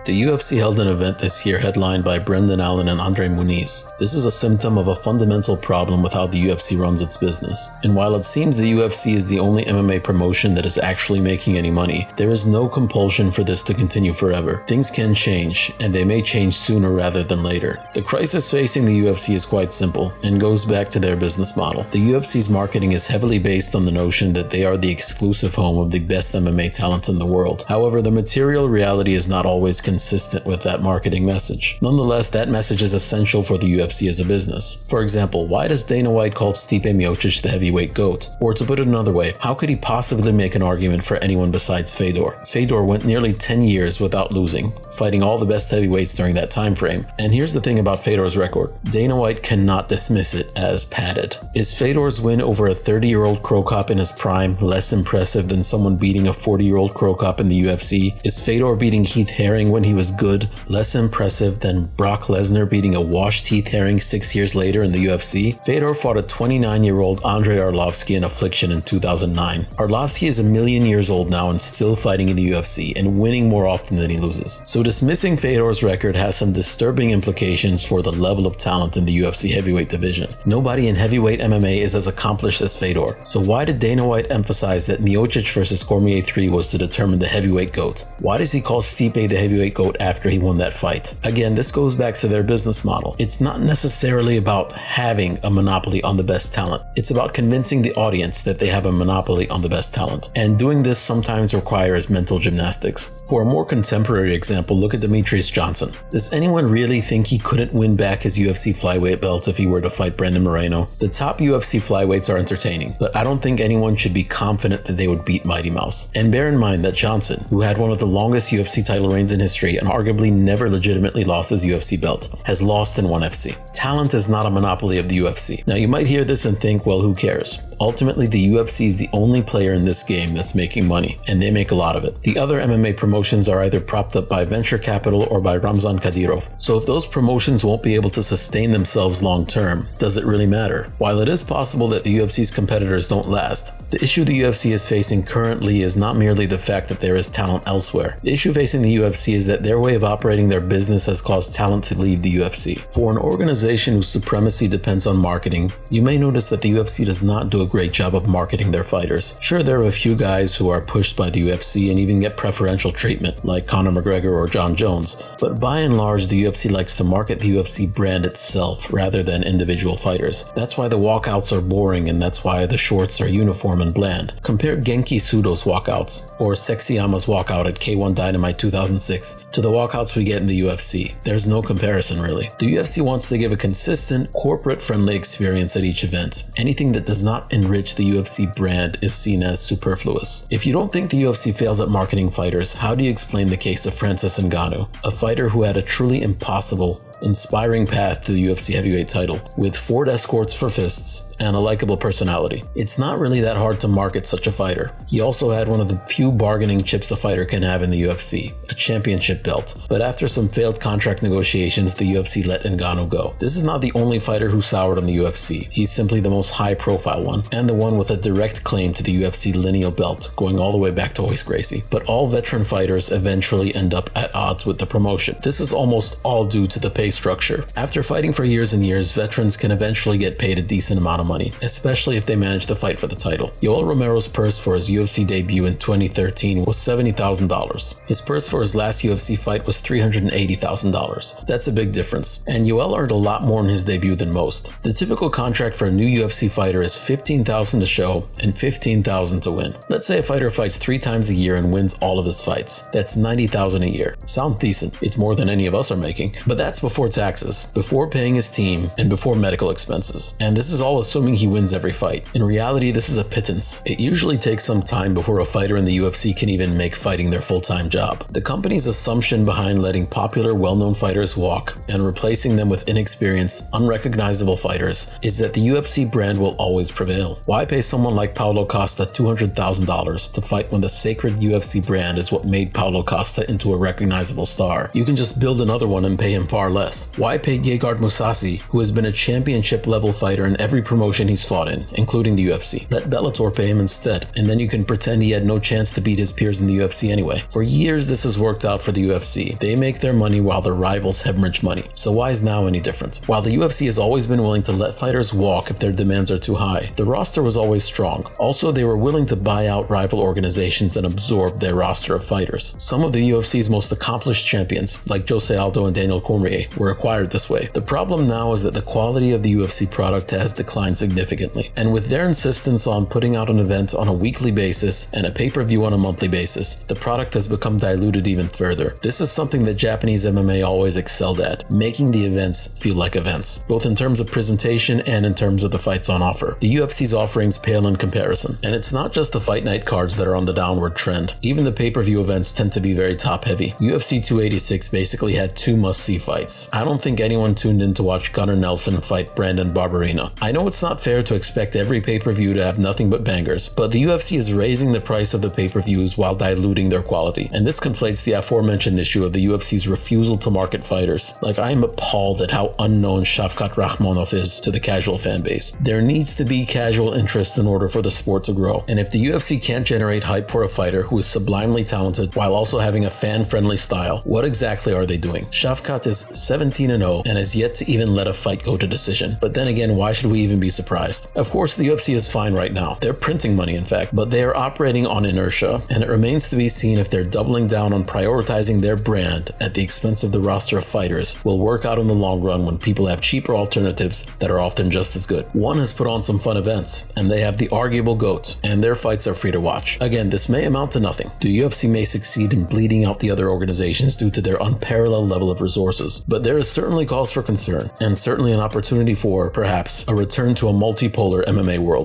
The UFC held an event this year headlined by Brendan Allen and Andre Muniz. This is a symptom of a fundamental problem with how the UFC runs its business. And while it seems the UFC is the only MMA promotion that is actually making any money, there is no compulsion for this to continue forever. Things can change, and they may change sooner rather than later. The crisis facing the UFC is quite simple, and goes back to their business model. The UFC's marketing is heavily based on the notion that they are the exclusive home of the best MMA talent in the world. However, the material reality is not always consistent with that marketing message. Nonetheless, that message is essential for the UFC as a business. For example, why does Dana White call Stipe Miocic the heavyweight GOAT? Or to put it another way, how could he possibly make an argument for anyone besides Fedor? Fedor went nearly 10 years without losing, fighting all the best heavyweights during that time frame. And here's the thing about Fedor's record. Dana White cannot dismiss it as padded. Is Fedor's win over a 30-year-old Crow Cop in his prime less impressive than someone beating a 40-year-old Crow Cop in the UFC? Is Fedor beating Heath Herring when he was good less impressive than Brock Lesnar beating a washed Heath Herring 6 years later in the UFC? Fedor fought a 29-year-old Andrei Arlovski in Affliction in 2009. Arlovski is a million years old now and still fighting in the UFC and winning more often than he loses. So dismissing Fedor's record has some disturbing implications for the level of talent in the UFC heavyweight division. Nobody in heavyweight MMA is as accomplished as Fedor. So why did Dana White emphasize that Miocic versus Cormier 3 was to determine the heavyweight GOAT? Why does he call Stipe the heavyweight GOAT after he won that fight? Again, this goes back to their business model. It's not necessarily about having a monopoly on the best talent. It's about convincing the audience that they have a monopoly on the best talent. And doing this sometimes requires mental gymnastics. For a more contemporary example, look at Demetrius Johnson. Does anyone really think he couldn't win back his UFC flyweight belt if he were to fight Brandon Moreno? The top UFC flyweights are entertaining, but I don't think anyone should be confident that they would beat Mighty Mouse. And bear in mind that Johnson, who had one of the longest UFC title reigns in history and arguably never legitimately lost his UFC belt, has lost in ONE FC. Talent is not a monopoly of the UFC. Now you might hear this and think, well, who cares? Ultimately, the UFC is the only player in this game that's making money, and they make a lot of it. The other MMA promotions are either propped up by venture capital or by Ramzan Kadyrov. So if those promotions won't be able to sustain themselves long term, does it really matter? While it is possible that the UFC's competitors don't last, the issue the UFC is facing currently is not merely the fact that there is talent elsewhere. The issue facing the UFC is that their way of operating their business has caused talent to leave the UFC. For an organization whose supremacy depends on marketing, you may notice that the UFC does not do a great job of marketing their fighters. Sure, there are a few guys who are pushed by the UFC and even get preferential treatment, like Conor McGregor or John Jones, but by and large, the UFC likes to market the UFC brand itself rather than individual fighters. That's why the walkouts are boring, and that's why the shorts are uniform and bland. Compare Genki Sudo's walkouts or Sexyama's walkout at K1 Dynamite 2006 to the walkouts we get in the UFC. There's no comparison, really. The UFC wants to give a consistent, corporate-friendly experience at each event. Anything that does not enrich the UFC brand is seen as superfluous. If you don't think the UFC fails at marketing fighters, how do you explain the case of Francis Ngannou, a fighter who had a truly impossible, inspiring path to the UFC heavyweight title, with Ford escorts for fists and a likable personality? It's not really that hard to market such a fighter. He also had one of the few bargaining chips a fighter can have in the UFC, a championship belt. But after some failed contract negotiations, the UFC let Ngannou go. This is not the only fighter who soured on the UFC. He's simply the most high-profile one, and the one with a direct claim to the UFC lineal belt, going all the way back to Royce Gracie. But all veteran fighters eventually end up at odds with the promotion. This is almost all due to the pay structure. After fighting for years and years, veterans can eventually get paid a decent amount of money, especially if they manage to fight for the title. Yoel Romero's purse for his UFC debut in 2013 was $70,000. His purse for his last UFC fight was $380,000. That's a big difference, and Yoel earned a lot more in his debut than most. The typical contract for a new UFC fighter is $15,000 to show and $15,000 to win. Let's say a fighter fights 3 times a year and wins all of his fights. That's $90,000 a year. Sounds decent. It's more than any of us are making, but that's before taxes, before paying his team, and before medical expenses. And this is all assuming he wins every fight. In reality, this is a pittance. It usually takes some time before a fighter in the UFC can even make fighting their full-time job. The company's assumption behind letting popular, well-known fighters walk and replacing them with inexperienced, unrecognizable fighters is that the UFC brand will always prevail. Why pay someone like Paulo Costa $200,000 to fight when the sacred UFC brand is what made Paulo Costa into a recognizable star? You can just build another one and pay him far less. less? Why pay Gegard Mousasi, who has been a championship level fighter in every promotion he's fought in, including the UFC? Let Bellator pay him instead, and then you can pretend he had no chance to beat his peers in the UFC anyway. For years this has worked out for the UFC. They make their money while their rivals hemorrhage money. So why is now any different? While the UFC has always been willing to let fighters walk if their demands are too high, the roster was always strong. Also, they were willing to buy out rival organizations and absorb their roster of fighters. Some of the UFC's most accomplished champions, like Jose Aldo and Daniel Cormier, were acquired this way. The problem now is that the quality of the UFC product has declined significantly, and with their insistence on putting out an event on a weekly basis and a pay-per-view on a monthly basis, the product has become diluted even further. This is something that Japanese MMA always excelled at, making the events feel like events, both in terms of presentation and in terms of the fights on offer. The UFC's offerings pale in comparison, and it's not just the fight night cards that are on the downward trend. Even the pay-per-view events tend to be very top-heavy. UFC 286 basically had 2 must-see fights. I don't think anyone tuned in to watch Gunnar Nelson fight Brandon Barberena. I know it's not fair to expect every pay-per-view to have nothing but bangers, but the UFC is raising the price of the pay-per-views while diluting their quality, and this conflates the aforementioned issue of the UFC's refusal to market fighters. Like, I am appalled at how unknown Shavkat Rakhmonov is to the casual fan base. There needs to be casual interest in order for the sport to grow, and if the UFC can't generate hype for a fighter who is sublimely talented while also having a fan-friendly style, what exactly are they doing? Shavkat is 17-0 and has yet to even let a fight go to decision. But then again, why should we even be surprised? Of course, the UFC is fine right now. They're printing money, in fact, but they are operating on inertia, and it remains to be seen if they're doubling down on prioritizing their brand at the expense of the roster of fighters will work out in the long run when people have cheaper alternatives that are often just as good. One has put on some fun events, and they have the arguable GOAT, and their fights are free to watch. Again, this may amount to nothing. The UFC may succeed in bleeding out the other organizations due to their unparalleled level of resources, but there is certainly cause for concern, and certainly an opportunity for, perhaps, a return to a multipolar MMA world.